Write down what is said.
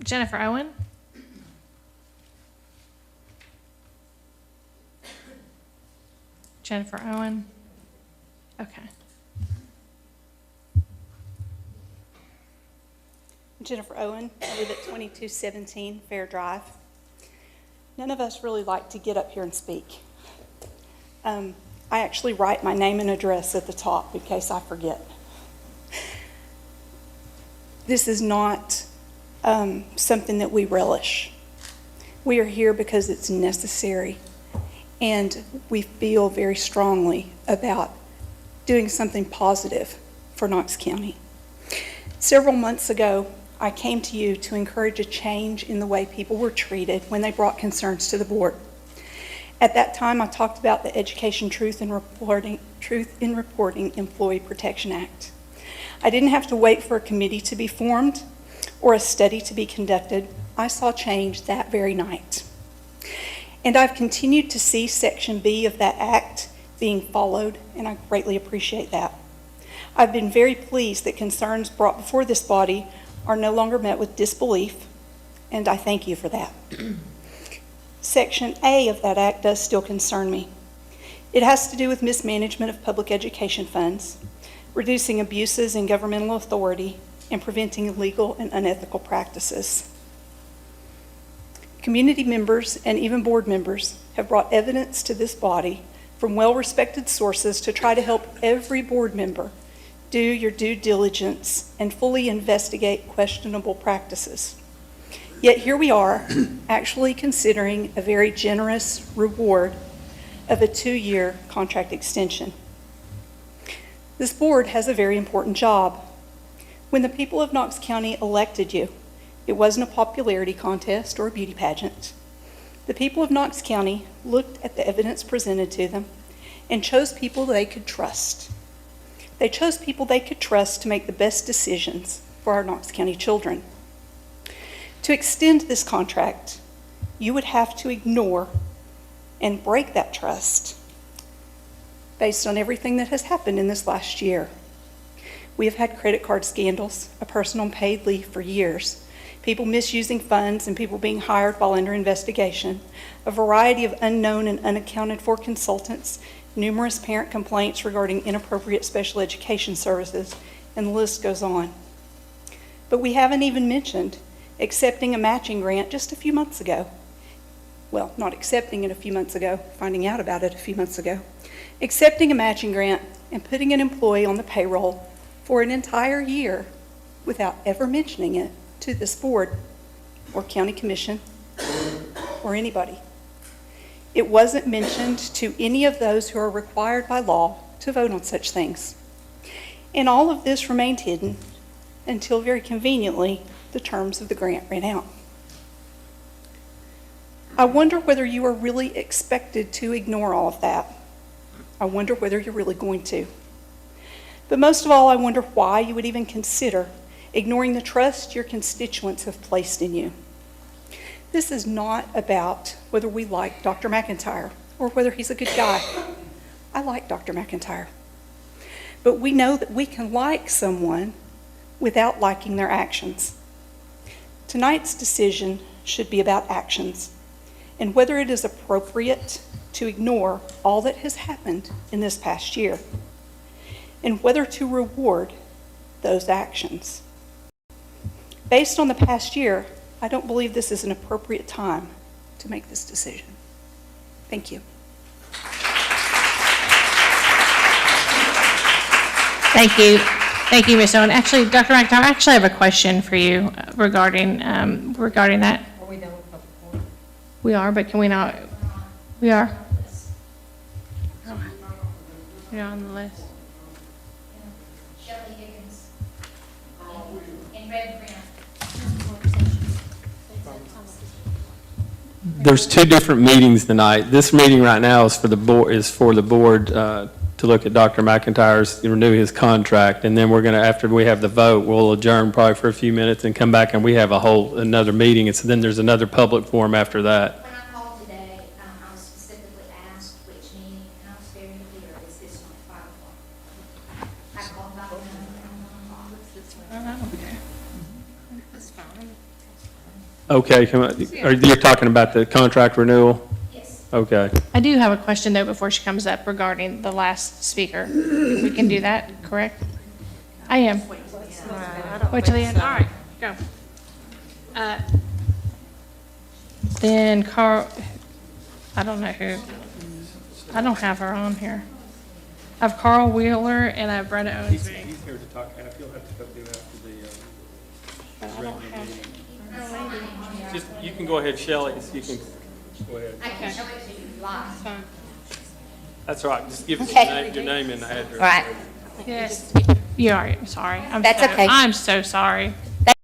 Jennifer Owen? Jennifer Owen? Okay. Jennifer Owen, I live at 2217 Fair Drive. None of us really like to get up here and speak. I actually write my name and address at the top in case I forget. This is not something that we relish. We are here because it's necessary, and we feel very strongly about doing something positive for Knox County. Several months ago, I came to you to encourage a change in the way people were treated when they brought concerns to the board. At that time, I talked about the Education Truth in Reporting Employee Protection Act. I didn't have to wait for a committee to be formed or a study to be conducted. I saw change that very night. And I've continued to see Section B of that act being followed, and I greatly appreciate that. I've been very pleased that concerns brought before this body are no longer met with disbelief, and I thank you for that. Section A of that act does still concern me. It has to do with mismanagement of public education funds, reducing abuses in governmental authority, and preventing illegal and unethical practices. Community members and even board members have brought evidence to this body from well-respected sources to try to help every board member do your due diligence and fully investigate questionable practices. Yet here we are, actually considering a very generous reward of a 2-year contract extension. This board has a very important job. When the people of Knox County elected you, it wasn't a popularity contest or a beauty pageant. The people of Knox County looked at the evidence presented to them and chose people they could trust. They chose people they could trust to make the best decisions for our Knox County children. To extend this contract, you would have to ignore and break that trust based on everything that has happened in this last year. We have had credit card scandals, a person on paid leave for years, people misusing funds and people being hired while under investigation, a variety of unknown and unaccounted for consultants, numerous parent complaints regarding inappropriate special education services, and the list goes on. But we haven't even mentioned accepting a matching grant just a few months ago. Well, not accepting it a few months ago, finding out about it a few months ago. Accepting a matching grant and putting an employee on the payroll for an entire year without ever mentioning it to this board or county commission or anybody. It wasn't mentioned to any of those who are required by law to vote on such things. And all of this remained hidden until very conveniently the terms of the grant ran out. I wonder whether you are really expected to ignore all of that. I wonder whether you're really going to. But most of all, I wonder why you would even consider ignoring the trust your constituents have placed in you. This is not about whether we like Dr. McIntyre or whether he's a good guy. I like Dr. McIntyre. But we know that we can like someone without liking their actions. Tonight's decision should be about actions and whether it is appropriate to ignore all that has happened in this past year and whether to reward those actions. Based on the past year, I don't believe this is an appropriate time to make this decision. Thank you. Thank you. Thank you, Ms. Owen. Actually, Dr. McIntyre, I actually have a question for you regarding that. Are we done with public forum? We are, but can we not? We are. You're on the list. Shelley Higgins in red print. There's 2 different meetings tonight. This meeting right now is for the board to look at Dr. McIntyre's, renew his contract, and then we're going to, after we have the vote, we'll adjourn probably for a few minutes and come back and we have another meeting, and so then there's another public forum after that. When I called today, I was specifically asked which meeting, and I was very clear, it's this one at 5 o'clock. I called about 1 o'clock. Okay, come on. You're talking about the contract renewal? Yes. Okay. I do have a question, though, before she comes up regarding the last speaker. We can do that, correct? I am. Wait till the end, all right, go. Then Carl, I don't know who, I don't have her on here. I have Carl Wheeler and I have Brenda Owensby. He's here to talk, you'll have to do after the, But I don't have just, you can go ahead, Shelley, you can, go ahead. I can show it to you live. That's right, just give us Okay. your name and address. Right. Yes, you are, sorry. That's okay. I'm so sorry.